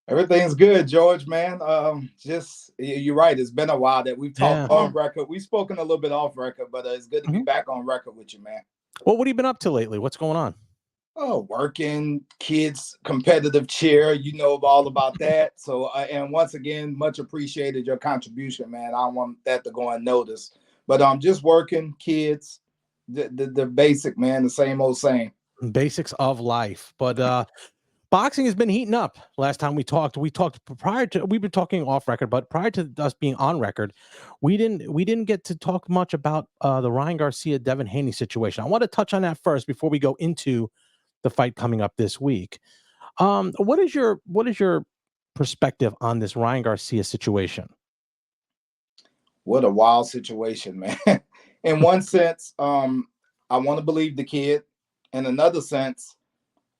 Everything's good, George, man. You're right. It's been a while that we've talked on record. We've spoken a little bit off record, but it's good to be back on record with you, man. Well, what have you been up to lately? What's going on? Oh, working, kids, competitive cheer. You know all about that. So, and once again, much appreciated your contribution, man. I don't want that to go unnoticed. But I'm just working, kids, the basic, man, the same old same. Basics of life. But boxing has been heating up. Last time we've been talking off record, but prior to us being on record, we didn't get to talk much about the Ryan Garcia Devin Haney situation. I want to touch on that first before we go into the fight coming up this week. What is your perspective on this Ryan Garcia situation? What a wild situation, man. In one sense, I want to believe the kid. In another sense,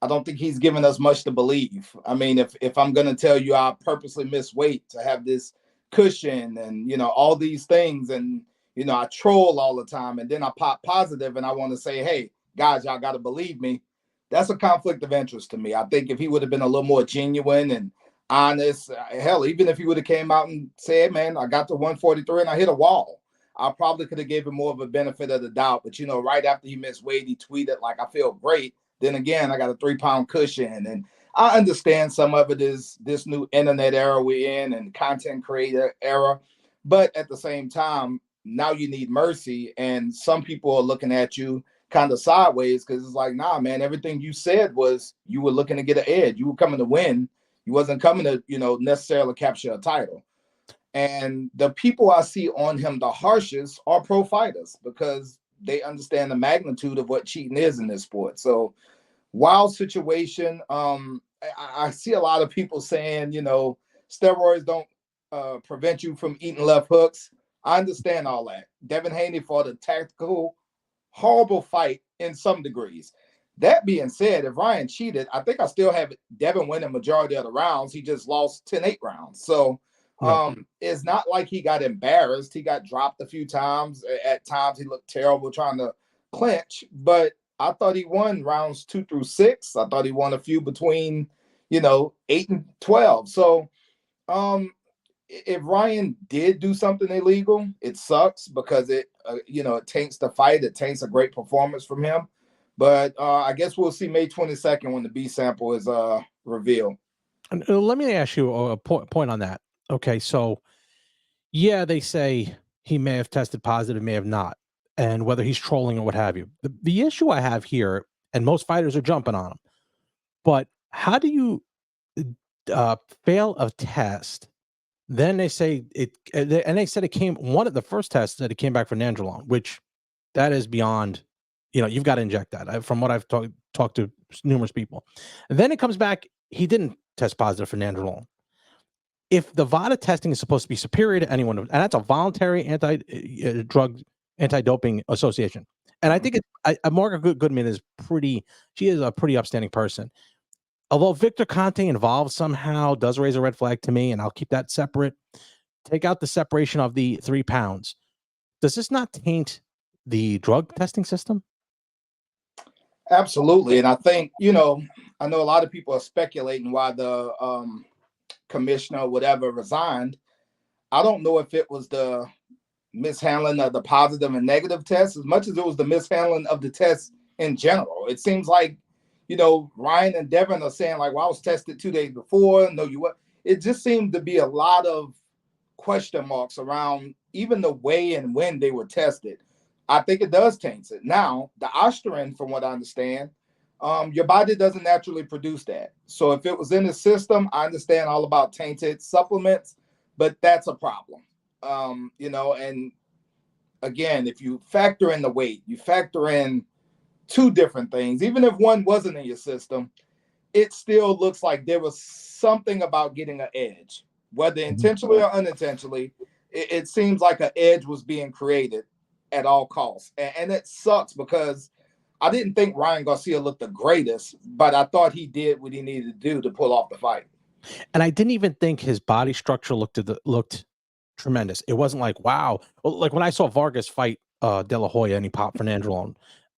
I don't think he's given us much to believe. I mean, if I'm going to tell you I purposely miss weight to have this cushion and, all these things, and, I troll all the time, and then I pop positive and I want to say, hey, guys, y'all got to believe me. That's a conflict of interest to me. I think if he would have been a little more genuine and honest, hell, even if he would have came out and said, man, I got to 143 and I hit a wall, I probably could have given more of a benefit of the doubt. But, right after he missed weight, he tweeted, like, I feel great. Then again, I got a 3-pound cushion. And I understand some of it is this new internet era we're in and content creator era. But at the same time, now you need mercy. And some people are looking at you kind of sideways because it's like, nah, man, everything you said was you were looking to get an edge. You were coming to win. You wasn't coming to, necessarily capture a title. And the people I see on him the harshest are pro fighters because they understand the magnitude of what cheating is in this sport. So wild situation. I see a lot of people saying, steroids don't prevent you from eating left hooks. I understand all that. Devin Haney fought a tactical, horrible fight in some degrees. That being said, if Ryan cheated, I think I still have Devin winning majority of the rounds. He just lost 10-8 rounds. So it's not like he got embarrassed. He got dropped a few times. At times he looked terrible trying to clinch, but I thought he won rounds 2 through 6. I thought he won a few between, 8 and 12. So if Ryan did do something illegal, it sucks because it taints the fight. It taints a great performance from him. But I guess we'll see May 22nd when the B sample is revealed. And let me ask you a point on that. Okay, so yeah, they say he may have tested positive, may have not, and whether he's trolling or what have you. The issue I have here, and most fighters are jumping on him, but how do you fail a test? Then they say it, and they said it came one of the first tests that it came back for nandrolone, which that is beyond. You've got to inject that. From what I've talked to numerous people, and then it comes back. He didn't test positive for nandrolone. If the VADA testing is supposed to be superior to anyone, and that's a voluntary anti-doping association, and I think Margaret Goodman is she is a pretty upstanding person. Although Victor Conte involved somehow does raise a red flag to me, and I'll keep that separate. Take out the separation of the 3 pounds. Does this not taint the drug testing system? Absolutely. And I think, I know a lot of people are speculating why the commissioner or whatever resigned. I don't know if it was the mishandling of the positive and negative tests as much as it was the mishandling of the tests in general. It seems like, Ryan and Devin are saying like, well, I was tested 2 days before. No, you were. It just seemed to be a lot of question marks around even the way and when they were tested. I think it does taint it. Now, the Osterin, from what I understand, your body doesn't naturally produce that. So if it was in the system, I understand all about tainted supplements, but that's a problem. And again, if you factor in the weight, you factor in 2 different things, even if one wasn't in your system, it still looks like there was something about getting an edge, whether intentionally or unintentionally. It seems like an edge was being created at all costs. And it sucks because I didn't think Ryan Garcia looked the greatest, but I thought he did what he needed to do to pull off the fight. And I didn't even think his body structure looked tremendous. It wasn't like, wow. Well, like when I saw Vargas fight De La Hoya and he popped Fernandez,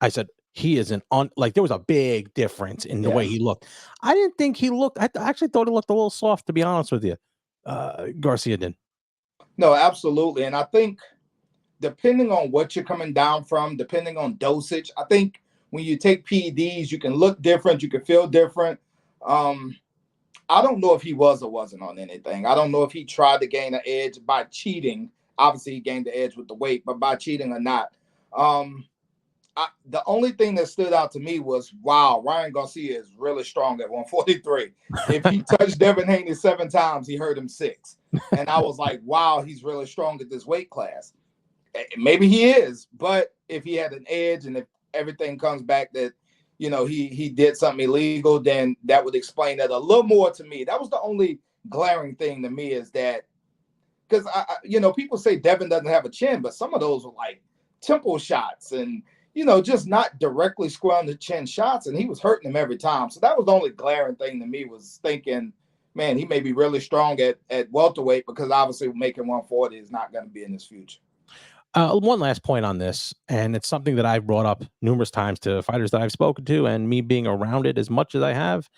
I said he is like there was a big difference in the way Yes. he looked. I didn't think he looked. I actually thought it looked a little soft, to be honest with you. Garcia did. No, absolutely. And I think depending on what you're coming down from, depending on dosage, I think when you take PEDs, you can look different, you can feel different. Um, I don't know if he was or wasn't on anything. I don't know if he tried to gain an edge by cheating. Obviously, he gained the edge with the weight, but by cheating or not. Um, the only thing that stood out to me was, wow, Ryan Garcia is really strong at 143. If he touched Devin Haney 7 times, he hurt him 6. And I was like, wow, he's really strong at this weight class. Maybe he is, but if he had an edge and if everything comes back that, he did something illegal, then that would explain that a little more to me. That was the only glaring thing to me, is that because people say Devin doesn't have a chin, but some of those were like temple shots and just not directly square on the chin shots, and he was hurting him every time. So that was the only glaring thing to me, was thinking, man, he may be really strong at welterweight, because obviously making 140 is not going to be in his future. One last point on this, and it's something that I've brought up numerous times to fighters that I've spoken to, and me being around it as much as I have.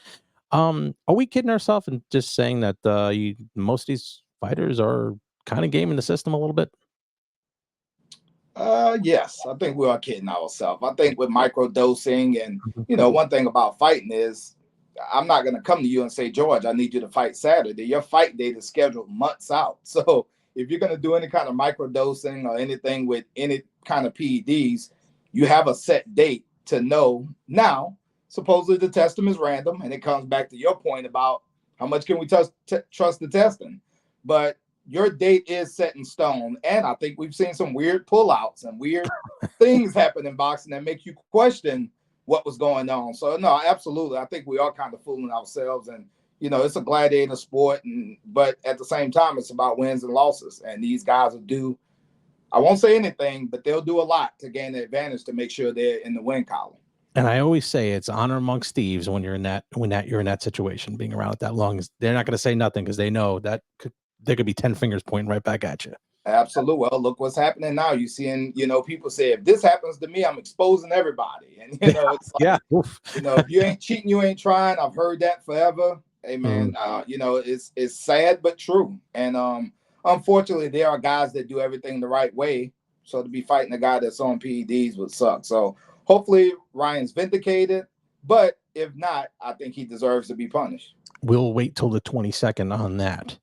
Are we kidding ourselves and just saying that most of these fighters are kind of gaming the system a little bit? Yes, I think we are kidding ourselves. I think with micro dosing, and Mhm. one thing about fighting is, I'm not going to come to you and say, George, I need you to fight Saturday. Your fight date is scheduled months out. So if you're going to do any kind of micro dosing or anything with any kind of PEDs, you have a set date to know. Now, supposedly the testing is random, and it comes back to your point about how much can we trust the testing. But your date is set in stone. And I think we've seen some weird pullouts and weird things happen in boxing that make you question what was going on. So no, absolutely. I think we are kind of fooling ourselves, and it's a gladiator sport, but at the same time, it's about wins and losses. And these guys will do, I won't say anything, but they'll do a lot to gain the advantage to make sure they're in the win column. And I always say it's honor amongst thieves when you're in that situation, being around it that long. They're not going to say nothing because they know that there could be 10 fingers pointing right back at you. Absolutely. Well, look what's happening now. You're seeing, people say, if this happens to me, I'm exposing everybody. And, it's like, Yeah. if you ain't cheating, you ain't trying. I've heard that forever. Hey, man, it's sad, but true. And unfortunately, there are guys that do everything the right way. So to be fighting a guy that's on PEDs would suck. So hopefully Ryan's vindicated. But if not, I think he deserves to be punished. We'll wait till the 22nd on that.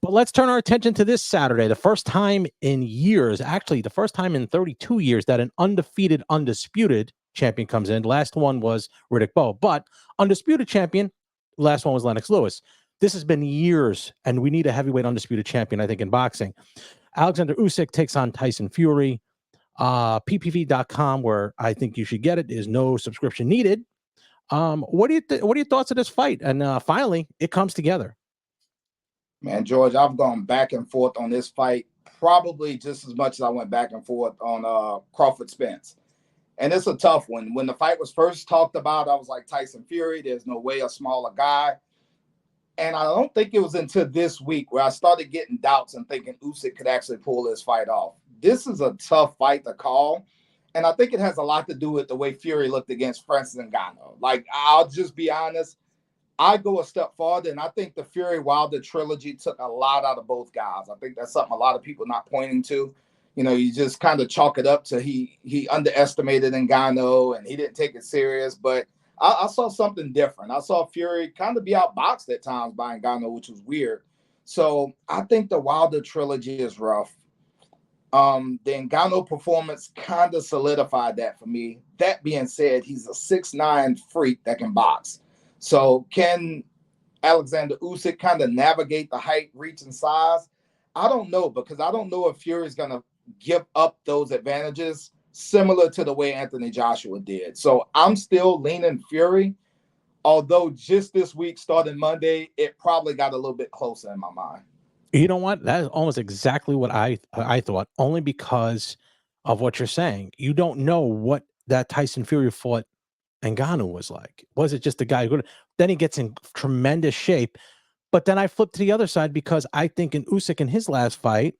But let's turn our attention to this Saturday, the first time in years, actually the first time in 32 years that an undisputed champion comes in. Last one was Riddick Bowe, but undisputed champion, last one was Lennox Lewis. This has been years, and we need a heavyweight undisputed champion, I think, in boxing. Alexander Usyk takes on Tyson Fury. PPV.com, where I think you should get it, is no subscription needed. What are your thoughts of this fight? And finally, it comes together. Man, George, I've gone back and forth on this fight probably just as much as I went back and forth on Crawford Spence. And it's a tough one. When the fight was first talked about, I was like, Tyson Fury, there's no way a smaller guy. And I don't think it was until this week where I started getting doubts and thinking Usyk could actually pull this fight off. This is a tough fight to call. And I think it has a lot to do with the way Fury looked against Francis Ngannou. Like, I'll just be honest, I go a step farther, and I think the Fury Wilder trilogy took a lot out of both guys. I think that's something a lot of people not pointing to. You just kind of chalk it up to he underestimated Ngannou and he didn't take it serious. But I saw something different. I saw Fury kind of be outboxed at times by Ngannou, which was weird. So I think the Wilder trilogy is rough. The Ngannou performance kind of solidified that for me. That being said, he's a 6'9" freak that can box. So can Alexander Usyk kind of navigate the height, reach, and size? I don't know, because I don't know if Fury's going to give up those advantages similar to the way Anthony Joshua did. So I'm still leaning Fury, although just this week, starting Monday, it probably got a little bit closer in my mind. You know what? That is almost exactly what I thought, only because of what you're saying. You don't know what that Tyson Fury fought Ngannou was like? Was it just the guy who? Then he gets in tremendous shape, but then I flip to the other side because I think in Usyk in his last fight,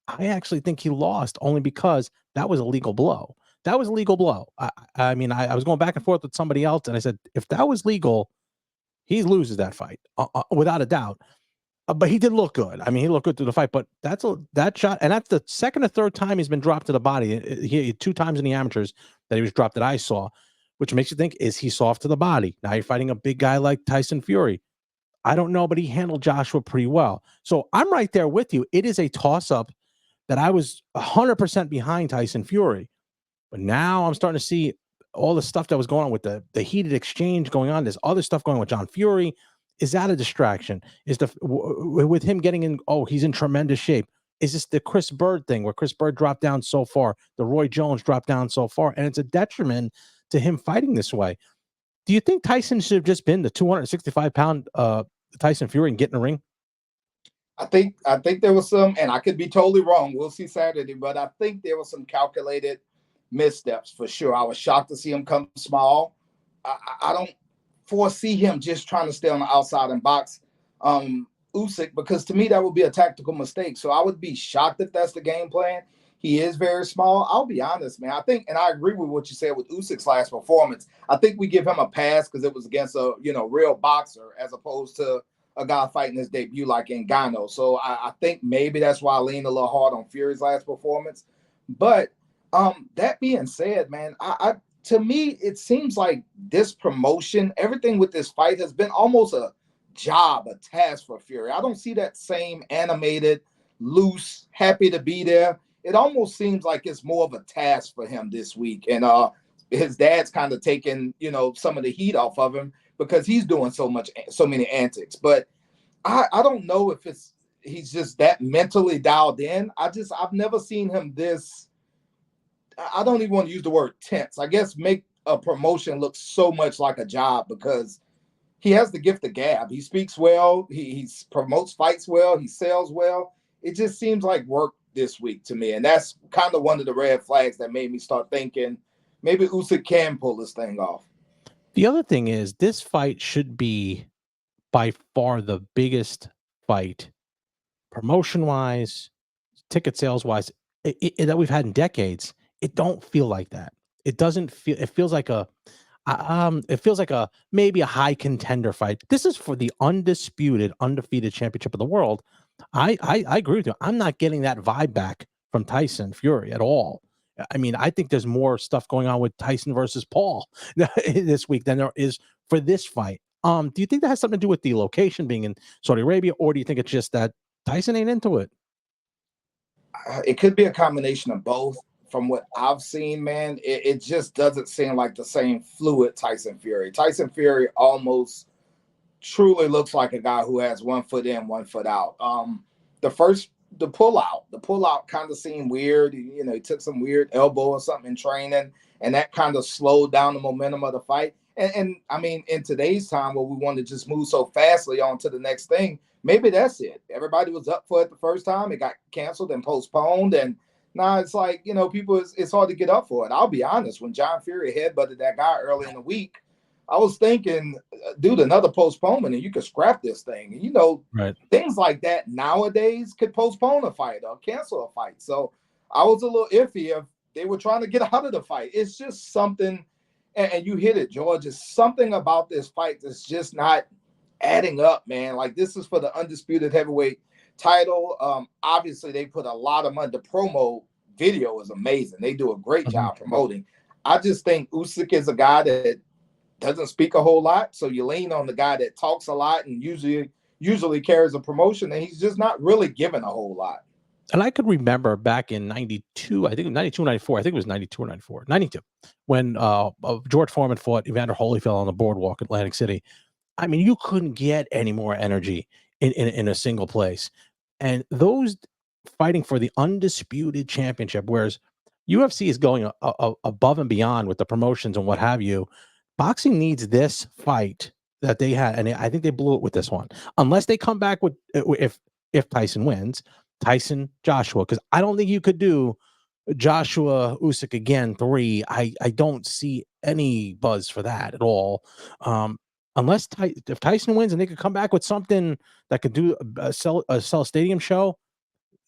I actually think he lost only because that was a legal blow. That was a legal blow. I mean, I was going back and forth with somebody else, and I said, if that was legal, he loses that fight without a doubt. But he did look good. I mean, he looked good through the fight. But that shot, and that's the second or third time he's been dropped to the body. He 2 times in the amateurs that he was dropped that I saw, which makes you think, is he soft to the body? Now you're fighting a big guy like Tyson Fury. I don't know, but he handled Joshua pretty well. So I'm right there with you. It is a toss-up that I was 100% behind Tyson Fury. But now I'm starting to see all the stuff that was going on with the heated exchange going on. There's other stuff going on with John Fury. Is that a distraction? Is with him getting in? Oh, he's in tremendous shape. Is this the Chris Bird thing where Chris Bird dropped down so far? The Roy Jones dropped down so far, and it's a detriment to him fighting this way. Do you think Tyson should have just been the 265-pound Tyson Fury and get in the ring? I think there was some, and I could be totally wrong. We'll see Saturday, but I think there was some calculated missteps for sure. I was shocked to see him come small. I don't foresee him just trying to stay on the outside and box Usyk, because to me that would be a tactical mistake. So I would be shocked if that's the game plan. He is very small. I'll be honest, man. I think, and I agree with what you said with Usyk's last performance. I think we give him a pass because it was against a real boxer as opposed to a guy fighting his debut like Ngannou. So I think maybe that's why I lean a little hard on Fury's last performance. But that being said, man, I to me, it seems like this promotion, everything with this fight has been almost a job, a task for Fury. I don't see that same animated, loose, happy to be there. It almost seems like it's more of a task for him this week. And his dad's kind of taking, some of the heat off of him because he's doing so many antics. But I don't know if he's just that mentally dialed in. I've never seen him this. I don't even want to use the word tense. I guess make a promotion look so much like a job because he has the gift of gab. He speaks well. He promotes fights well. He sells well. It just seems like work this week to me. And that's kind of one of the red flags that made me start thinking maybe Usyk can pull this thing off. The other thing is this fight should be by far the biggest fight promotion-wise, ticket sales-wise that we've had in decades. It don't feel like that. It doesn't feel. It feels like maybe a high contender fight. This is for the undisputed, undefeated championship of the world. I agree with you. I'm not getting that vibe back from Tyson Fury at all. I mean, I think there's more stuff going on with Tyson versus Paul this week than there is for this fight. Do you think that has something to do with the location being in Saudi Arabia, or do you think it's just that Tyson ain't into it? It could be a combination of both. From what I've seen, man, it just doesn't seem like the same fluid Tyson Fury. Tyson Fury almost truly looks like a guy who has 1 foot in, 1 foot out. The pullout kind of seemed weird. He took some weird elbow or something in training, and that kind of slowed down the momentum of the fight. And I mean, in today's time where we want to just move so fastly on to the next thing, maybe that's it. Everybody was up for it the first time. It got canceled and postponed. And now it's like, people, it's hard to get up for it. I'll be honest. When John Fury headbutted that guy early in the week, I was thinking, dude, another postponement and you could scrap this thing. And, right. Things like that nowadays could postpone a fight or cancel a fight. So I was a little iffy if they were trying to get out of the fight. It's just something, and you hit it, George, it's something about this fight that's just not adding up, man. Like, this is for the undisputed heavyweight title. Obviously, they put a lot of money. The promo video is amazing. They do a great job promoting. I just think Usyk is a guy that doesn't speak a whole lot, so you lean on the guy that talks a lot and usually carries a promotion, and he's just not really given a whole lot. And I could remember back in 92, I think 92, 94, I think it was 92 or 94, 92, when George Foreman fought Evander Holyfield on the boardwalk in Atlantic City. I mean, you couldn't get any more energy in a single place. And those fighting for the undisputed championship, whereas UFC is going above and beyond with the promotions and what have you, boxing needs this fight that they had, and I think they blew it with this one. Unless they come back with if Tyson wins, Tyson Joshua, because I don't think you could do Joshua Usyk again 3. I don't see any buzz for that at all. Unless if Tyson wins and they could come back with something that could do sell a stadium show,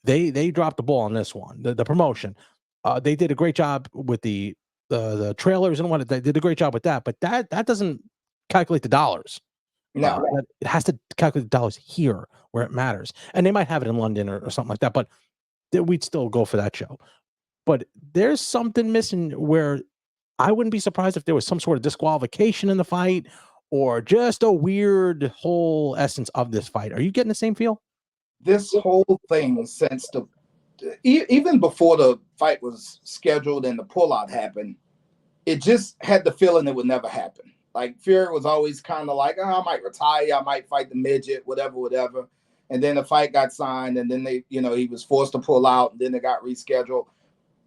they dropped the ball on this one. The promotion, they did a great job with the trailers and what they did a great job with that, but that doesn't calculate the dollars. No, It has to calculate the dollars here where it matters, and they might have it in London or something like that, but we'd still go for that show. But there's something missing where I wouldn't be surprised if there was some sort of disqualification in the fight or just a weird whole essence of this fight. Are you getting the same feel? this whole thing since even before the fight was scheduled and the pullout happened, it just had the feeling it would never happen. Like Fury was always kind of like, oh, I might retire, I might fight the midget, whatever. And then the fight got signed, and then he was forced to pull out, and then it got rescheduled.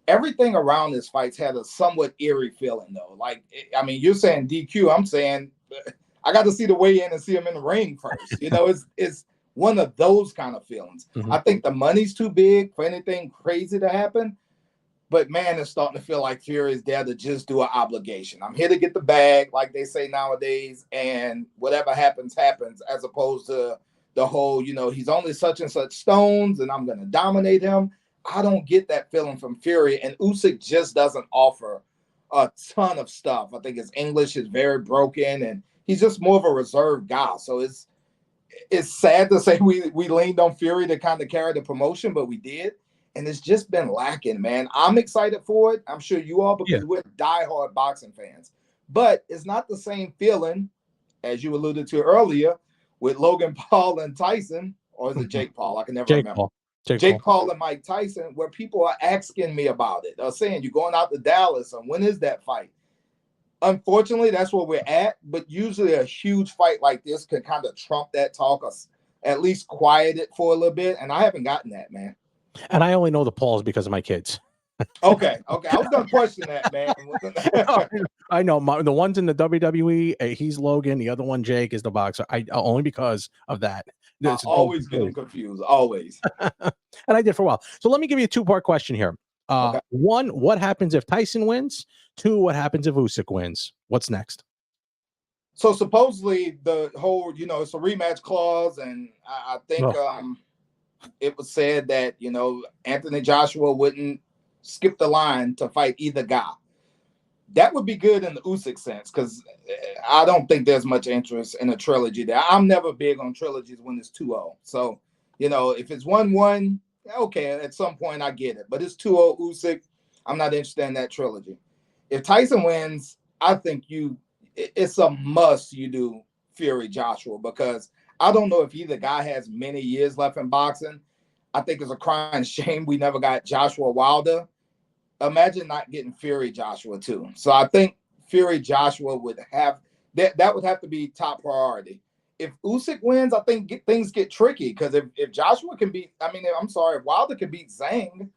Everything around this fight had a somewhat eerie feeling, though. Like, I mean, you're saying DQ, I'm saying I got to see the weigh-in and see him in the ring first. It's one of those kind of feelings. Mm-hmm. I think the money's too big for anything crazy to happen. But man, it's starting to feel like Fury is there to just do an obligation. I'm here to get the bag, like they say nowadays, and whatever happens, happens, as opposed to the whole, he's only such and such stones, and I'm going to dominate him. I don't get that feeling from Fury, and Usyk just doesn't offer a ton of stuff. I think his English is very broken, and he's just more of a reserved guy. So it's sad to say we leaned on Fury to kind of carry the promotion, but we did. And it's just been lacking, man. I'm excited for it. I'm sure you are, because we're diehard boxing fans. But it's not the same feeling, as you alluded to earlier, with Logan Paul and Tyson, or is it Jake Paul? I can never remember. Jake Paul and Mike Tyson, where people are asking me about it. They're saying, you're going out to Dallas, and when is that fight? Unfortunately, that's where we're at. But usually a huge fight like this can kind of trump that talk, or at least quiet it for a little bit. And I haven't gotten that, man. And I only know the Pauls because of my kids. Okay. I was going to question that, man. I know the ones in the WWE, he's Logan. The other one, Jake, is the boxer. Only because of that. I always get them confused. Always. And I did for a while. So let me give you a 2-part question here. Okay. 1, what happens if Tyson wins? 2, what happens if Usyk wins? What's next? So supposedly the whole, it's a rematch clause, and I think it was said that, Anthony Joshua wouldn't skip the line to fight either guy. That would be good in the Usyk sense, because I don't think there's much interest in a trilogy there. I'm never big on trilogies when it's 2-0. So, if it's 1-1, okay, at some point I get it. But it's 2-0 Usyk, I'm not interested in that trilogy. If Tyson wins, I think it's a must you do Fury Joshua, because I don't know if either guy has many years left in boxing. I think it's a crying shame we never got Joshua Wilder. Imagine not getting Fury Joshua too. So I think Fury Joshua would have that would have to be top priority. If Usyk wins, I think things get tricky, because if Joshua can beat, if Wilder can beat Zhang,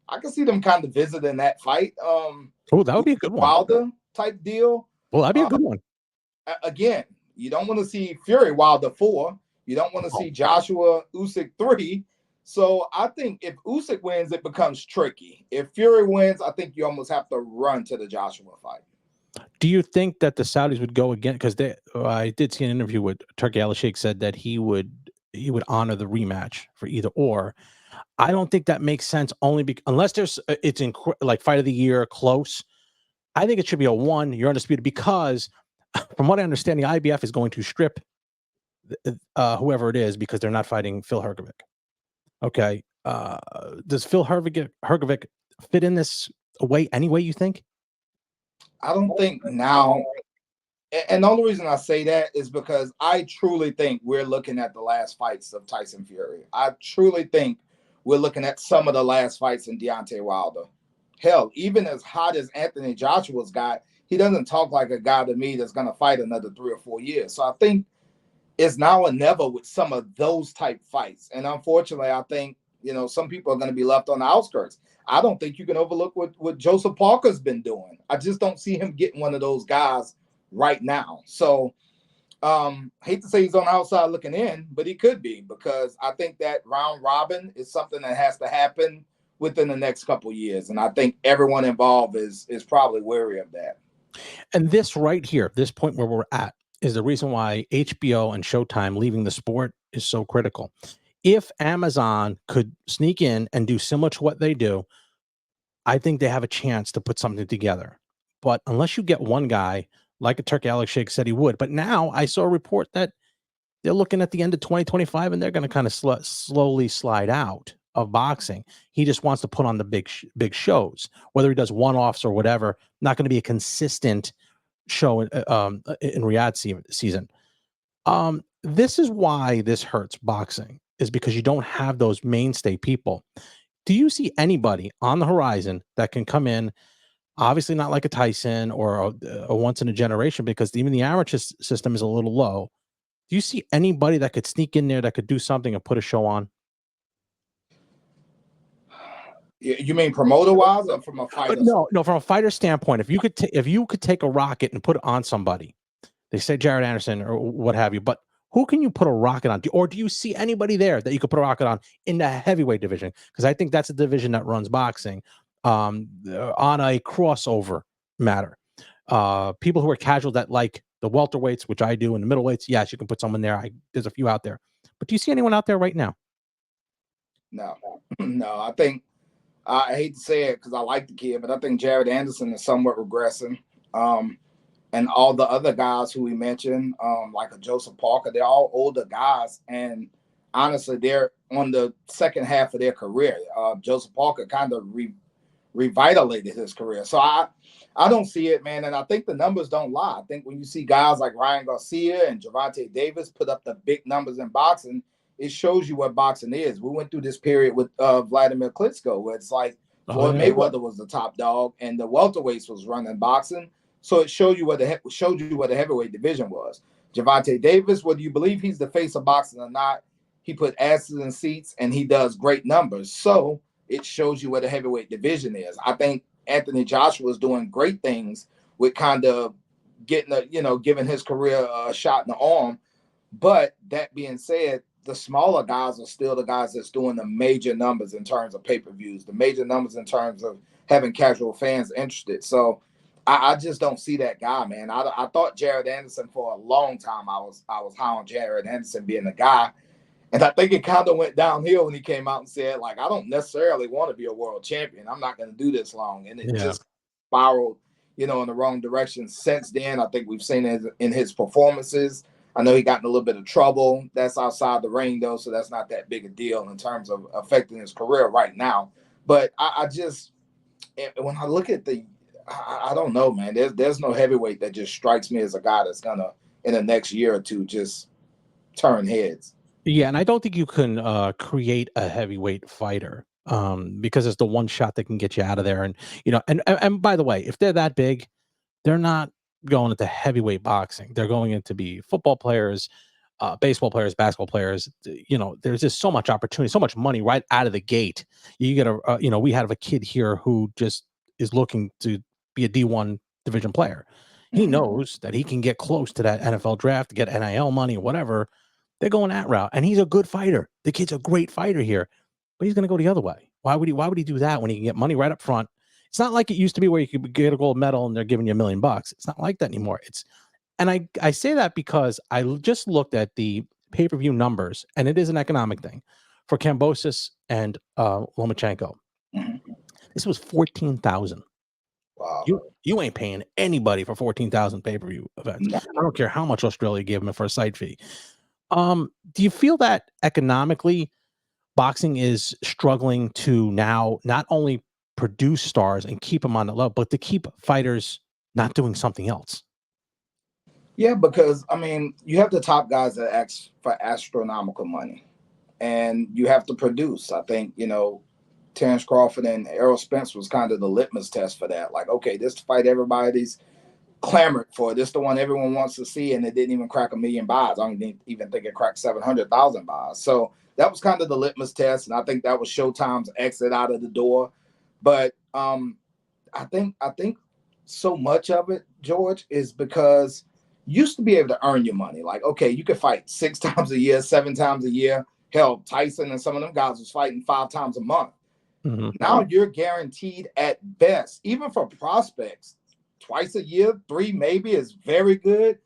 I can see them kind of visiting that fight. That would be a good one. Wilder type deal. Well, that'd be a good one. Again, you don't want to see Fury Wilder 4. You don't want to see Joshua Usyk 3. So I think if Usyk wins, it becomes tricky. If Fury wins, I think you almost have to run to the Joshua fight. Do you think that the Saudis would go again? Because I did see an interview with Turki Al-Sheikh said that he would honor the rematch for either or. I don't think that makes sense, only unless it's like fight of the year close. I think it should be a 1. You're undisputed, because from what I understand, the IBF is going to strip whoever it is, because they're not fighting Phil Hrgovic. Okay. Does Phil Hrgovic fit in this way anyway, you think? I don't think now. And the only reason I say that is because I truly think we're looking at the last fights of Tyson Fury. I truly think we're looking at some of the last fights in Deontay Wilder. Hell, even as hot as Anthony Joshua's got, he doesn't talk like a guy to me that's going to fight another 3 or 4 years. So I think it's now or never with some of those type fights. And unfortunately, I think, some people are going to be left on the outskirts. I don't think you can overlook what Joseph Parker's been doing. I just don't see him getting one of those guys right now. So hate to say he's on the outside looking in, but he could be, because I think that round robin is something that has to happen within the next couple years. And I think everyone involved is probably wary of that. And this right here, this point where we're at, is the reason why HBO and Showtime leaving the sport is so critical. If Amazon could sneak in and do similar to what they do, I think they have a chance to put something together. But unless you get one guy, like a Turkey Alex Shake said he would, but now I saw a report that they're looking at the end of 2025 and they're going to kind of slowly slide out of boxing. He just wants to put on the big shows, whether he does one-offs or whatever. Not going to be a consistent show in Riyadh season. This is why this hurts boxing, is because you don't have those mainstay people. Do you see anybody on the horizon that can come in? Obviously not like a Tyson or a once in a generation, because even the amateur system is a little low. Do you see anybody that could sneak in there that could do something and put a show on? You mean promoter wise or from a fighter? No, from a fighter standpoint. If you could take a rocket and put it on somebody, they say Jared Anderson or what have you, but who can you put a rocket on? Or do you see anybody there that you could put a rocket on in the heavyweight division? Because I think that's a division that runs boxing on a crossover matter. People who are casual that like the welterweights, which I do, and the middleweights, yes, you can put someone there. There's a few out there. But do you see anyone out there right now? No, no. I think, I hate to say it because I like the kid, but I think Jared Anderson is somewhat regressing. And all the other guys who we mentioned, like a Joseph Parker, they're all older guys. And honestly, they're on the second half of their career. Joseph Parker kind of revitalized his career. So I don't see it, man. And I think the numbers don't lie. I think when you see guys like Ryan Garcia and Gervonta Davis put up the big numbers in boxing, it shows you what boxing is. We went through this period with Vladimir Klitschko, where it's like Floyd Mayweather was the top dog and the welterweights was running boxing. So it showed you what the heavyweight division was. Gervonta Davis, whether you believe he's the face of boxing or not, he put asses in seats and he does great numbers. So it shows you what the heavyweight division is. I think Anthony Joshua is doing great things with kind of giving his career a shot in the arm. But that being said, the smaller guys are still the guys that's doing the major numbers in terms of pay-per-views, the major numbers in terms of having casual fans interested. So I just don't see that guy, man. I thought Jared Anderson for a long time. I was high on Jared Anderson being the guy. And I think it kind of went downhill when he came out and said, like, I don't necessarily want to be a world champion. I'm not going to do this long. And it just spiraled, in the wrong direction. Since then, I think we've seen it in his performances. I know he got in a little bit of trouble. That's outside the ring, though, so that's not that big a deal in terms of affecting his career right now. But I just, when I look at I don't know, man. There's no heavyweight that just strikes me as a guy that's going to, in the next year or two, just turn heads. Yeah, and I don't think you can create a heavyweight fighter because it's the one shot that can get you out of there. And and by the way, if they're that big, they're not going into heavyweight boxing. They're going into be football players, baseball players, basketball players. There's just so much opportunity, so much money right out of the gate. You get we have a kid here who just is looking to be a D1 division player. He knows that he can get close to that NFL draft to get NIL money or whatever. They're going that route, and he's a good fighter. The kid's a great fighter here, but he's going to go the other way. Why would he do that when he can get money right up front? It's not like it used to be where you could get a gold medal and they're giving you $1 million. It's not like that anymore. And I say that because I just looked at the pay-per-view numbers, and it is an economic thing for Kambosos and Lomachenko. This was 14,000. Wow. You ain't paying anybody for 14,000 pay-per-view events. No. I don't care how much Australia gave them for a site fee. Do you feel that economically boxing is struggling to now not only produce stars and keep them on the level, but to keep fighters not doing something else? Yeah, because you have the top guys that ask for astronomical money, and you have to produce. I think Terrence Crawford and Errol Spence was kind of the litmus test for that. Like, okay, this fight everybody's clamored for. This the one everyone wants to see, and it didn't even crack 1 million buys. I don't even think it cracked 700,000 buys. So that was kind of the litmus test, and I think that was Showtime's exit out of the door. But I think so much of it, George, is because you used to be able to earn your money. Like, okay, you could fight 6 times a year, 7 times a year. Hell, Tyson and some of them guys was fighting 5 times a month. Mhm. Now you're guaranteed at best, even for prospects, twice a year, three maybe is very good.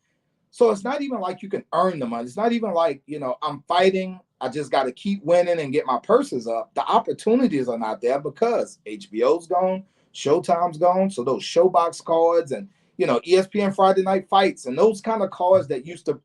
So it's not even like you can earn the money. It's not even like, I'm fighting. I just got to keep winning and get my purses up. The opportunities are not there because HBO's gone, Showtime's gone. So those Showbox cards and, ESPN Friday Night Fights and those kind of cards that used to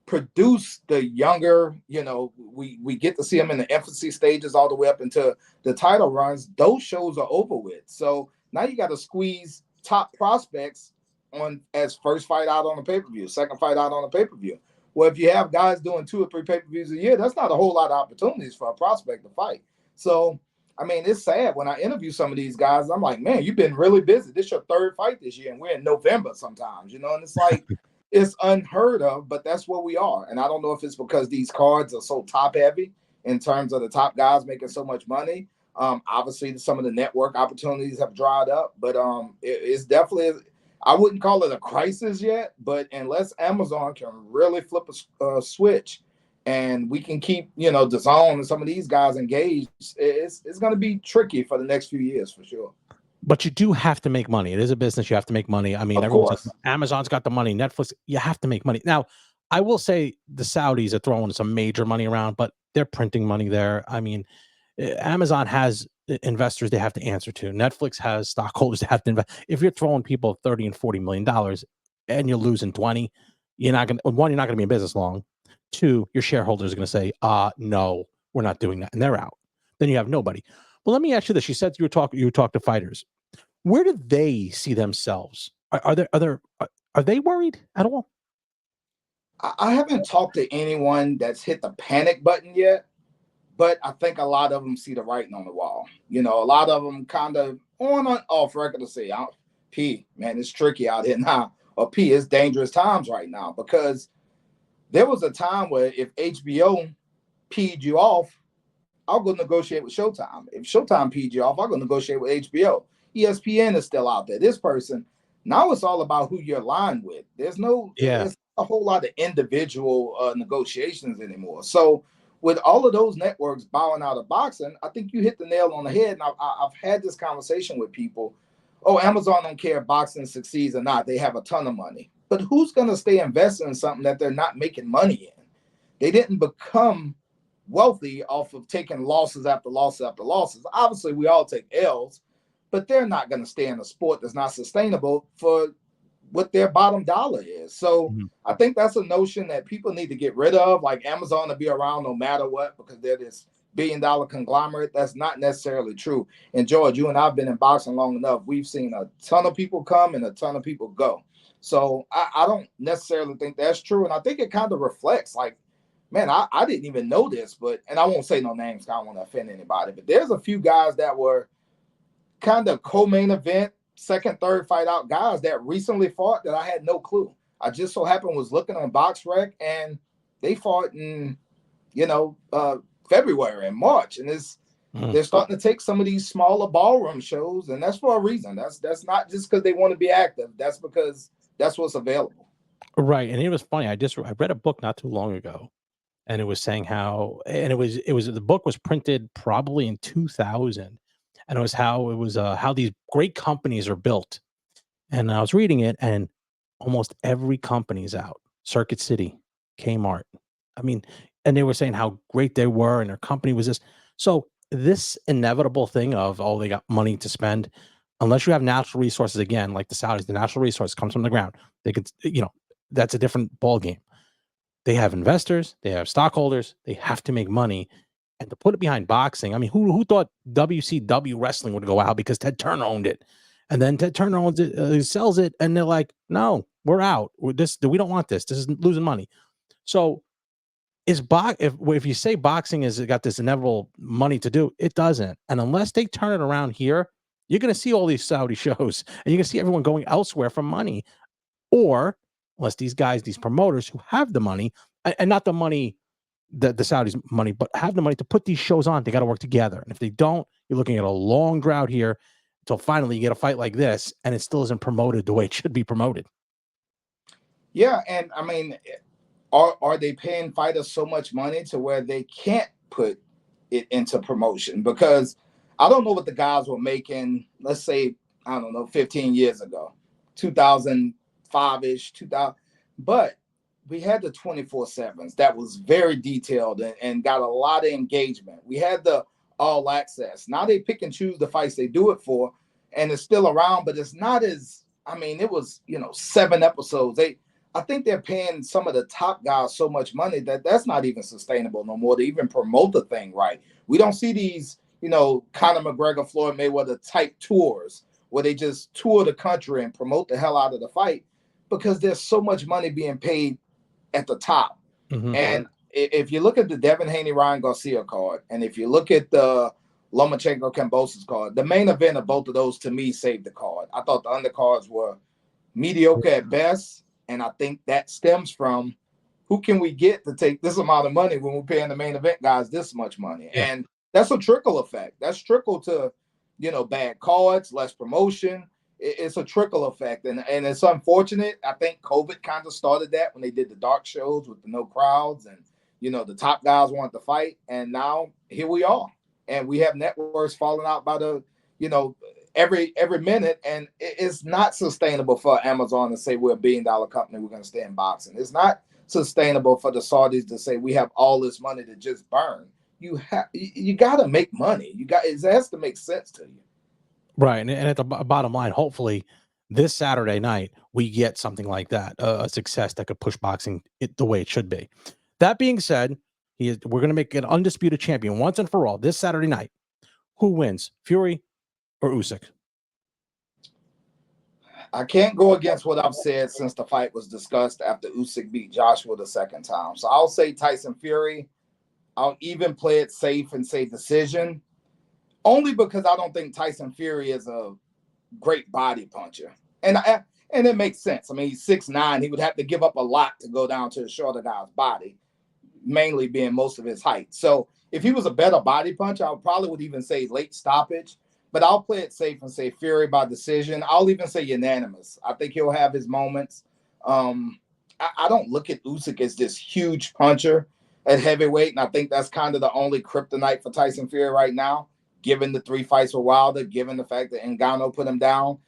produce the younger, we get to see them in the infancy stages all the way up into the title runs. Those shows are over with. So now you got to squeeze top prospects on as first fight out on the pay-per-view, second fight out on the payper-view. Well, if you have guys doing 2 or 3 pay-per-views a year, that's not a whole lot of opportunities for a prospect to fight. So I mean, it's sad when I interview some of these guys. I'm like, man, you've been really busy. This is your third fight this year, and we're in November sometimes, and it's like it's unheard of, but that's where we are. And I don't know if it's because these cards are so top heavy in terms of the top guys making so much money. Obviously, some of the network opportunities have dried up, but it's definitely. I wouldn't call it a crisis yet, but unless Amazon can really flip a switch, and we can keep the zone and some of these guys engaged, it's going to be tricky for the next few years for sure. But you do have to make money. It is a business. You have to make money. I mean, Of everyone says course. Amazon's got the money, Netflix. You have to make money. Now, I will say the Saudis are throwing some major money around, but they're printing money there. I mean, Amazon has investors they have to answer to. Netflix has stockholders that have to invest. If you're throwing people $30 and $40 million and you're losing 20, you're not going to be in business long. 2, your shareholders are going to say, no, we're not doing that. And they're out. Then you have nobody. Well, let me ask you this. You said you talk to fighters. Where do they see themselves? Are they worried at all? I haven't talked to anyone that's hit the panic button yet, but I think a lot of them see the writing on the wall. A lot of them kind of on and off record to say, P, man, it's tricky out here now. Or P, it's dangerous times right now because there was a time where if HBO peed you off, I'll go negotiate with Showtime. If Showtime peed you off, I'll go negotiate with HBO. ESPN is still out there. This person. Now it's all about who you're aligned with. Yeah. It's a whole lot of individual negotiations anymore. So with all of those networks bowing out of boxing, I think you hit the nail on the head. And I've had this conversation with people. Oh, Amazon don't care if boxing succeeds or not. They have a ton of money. But who's going to stay invested in something that they're not making money in? They didn't become wealthy off of taking losses after losses after losses. Obviously, we all take L's, but they're not going to stay in a sport that's not sustainable for what their bottom dollar is. So Mhm. I think that's a notion that people need to get rid of, like Amazon to be around no matter what, because they're this $1 billion conglomerate. That's not necessarily true. And George, you and I've been in boxing long enough. We've seen a ton of people come and a ton of people go. So I don't necessarily think that's true. And I think it kind of reflects like, man, I didn't even know this, and I won't say no names, I don't want to offend anybody, but there's a few guys that were kind of co-main event, second, third fight out guys that recently fought that I had no clue. I just so happened was looking on BoxRec and they fought in, February and March, and they're starting to take some of these smaller ballroom shows, and that's for a reason. That's not just because they want to be active. That's because that's what's available. Right. And it was funny. I read a book not too long ago, and it was saying how, and it was the book was printed probably in 2000, and how these great companies are built. And I was reading it, and almost every company's out. Circuit City, Kmart. I mean, and they were saying how great they were, and their company was this. So this inevitable thing of, oh, they got money to spend, unless you have natural resources again, like the Saudis, the natural resource comes from the ground. They could, that's a different ball game. They have investors, they have stockholders, they have to make money. And to put it behind boxing, I mean, who thought WCW wrestling would go out because Ted Turner owned it? And then Ted Turner owns it, sells it, and they're like, no, we're out. We don't want this. This is losing money. So if you say boxing has got this inevitable money to do, it doesn't. And unless they turn it around here, you're going to see all these Saudi shows, and you're going to see everyone going elsewhere for money. Or unless these guys, these promoters who have the money, and not the money, the Saudis' money, but have the money to put these shows on, they got to work together. And if they don't, you're looking at a long drought here until finally you get a fight like this, and it still isn't promoted the way it should be promoted. Yeah, and I mean, are they paying fighters so much money to where they can't put it into promotion? Because I don't know what the guys were making, let's say, I don't know, 15 years ago, 2005-ish, 2000. But we had the 24/7s that was very detailed and got a lot of engagement. We had the all access. Now they pick and choose the fights they do it for, and it's still around, but it's not as, I mean, it was, 7 episodes. I think they're paying some of the top guys so much money that's not even sustainable no more to even promote the thing right. We don't see these, Conor McGregor, Floyd Mayweather type tours where they just tour the country and promote the hell out of the fight because there's so much money being paid at the top. Mm-hmm. And if you look at the Devin Haney, Ryan Garcia card, and if you look at the Lomachenko Kambosos card, the main event of both of those to me saved the card. I thought the undercards were mediocre at best, and I think that stems from who can we get to take this amount of money when we're paying the main event guys this much money? Yeah. And that's a trickle effect. That's trickle to, bad cards, less promotion. It's a trickle effect, and it's unfortunate. I think COVID kind of started that when they did the dark shows with the no crowds, and the top guys wanted to fight, and now here we are, and we have networks falling out by the every minute, and it's not sustainable for Amazon to say we're $1 billion company, we're going to stay in boxing. It's not sustainable for the Saudis to say we have all this money to just burn. You got to make money. It has to make sense to you. Right. And at the bottom line, hopefully this Saturday night, we get something like that, a success that could push boxing the way it should be. That being said, we're going to make an undisputed champion once and for all this Saturday night. Who wins, Fury or Usyk? I can't go against what I've said since the fight was discussed after Usyk beat Joshua the second time. So I'll say Tyson Fury. I'll even play it safe and say decision. Only because I don't think Tyson Fury is a great body puncher. And it makes sense. I mean, he's 6'9". He would have to give up a lot to go down to a shorter guy's body, mainly being most of his height. So if he was a better body puncher, I probably would even say late stoppage. But I'll play it safe and say Fury by decision. I'll even say unanimous. I think he'll have his moments. I don't look at Usyk as this huge puncher at heavyweight, and I think that's kind of the only kryptonite for Tyson Fury right now. Given the 3 fights with Wilder, given the fact that Ngannou put him down,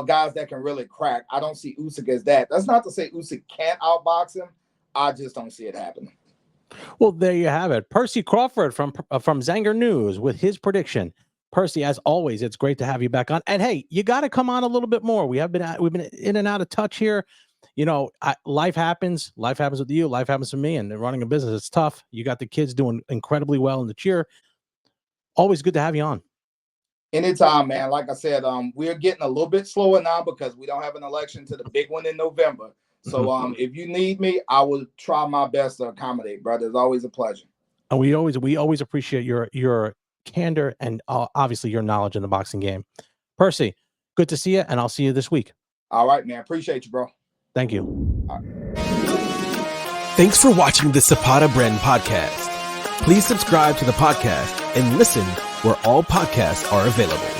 guys that can really crack. I don't see Usyk as that. That's not to say Usyk can't outbox him. I just don't see it happening. Well, there you have it. Percy Crawford from Zenger News with his prediction. Percy, as always, it's great to have you back on. And hey, you got to come on a little bit more. We've been in and out of touch here. Life happens. Life happens with you. Life happens to me. And running a business, it's tough. You got the kids doing incredibly well in the cheer. Always good to have you on. Anytime, man. Like I said, we're getting a little bit slower now because we don't have an election to the big one in November. So if you need me, I will try my best to accommodate, brother. It's always a pleasure. And we always appreciate your candor and obviously your knowledge in the boxing game. Percy, good to see you, and I'll see you this week. All right, man. Appreciate you, bro. Thank you. All right. Thanks for watching the Zapata Brand podcast. Please subscribe to the podcast and listen where all podcasts are available.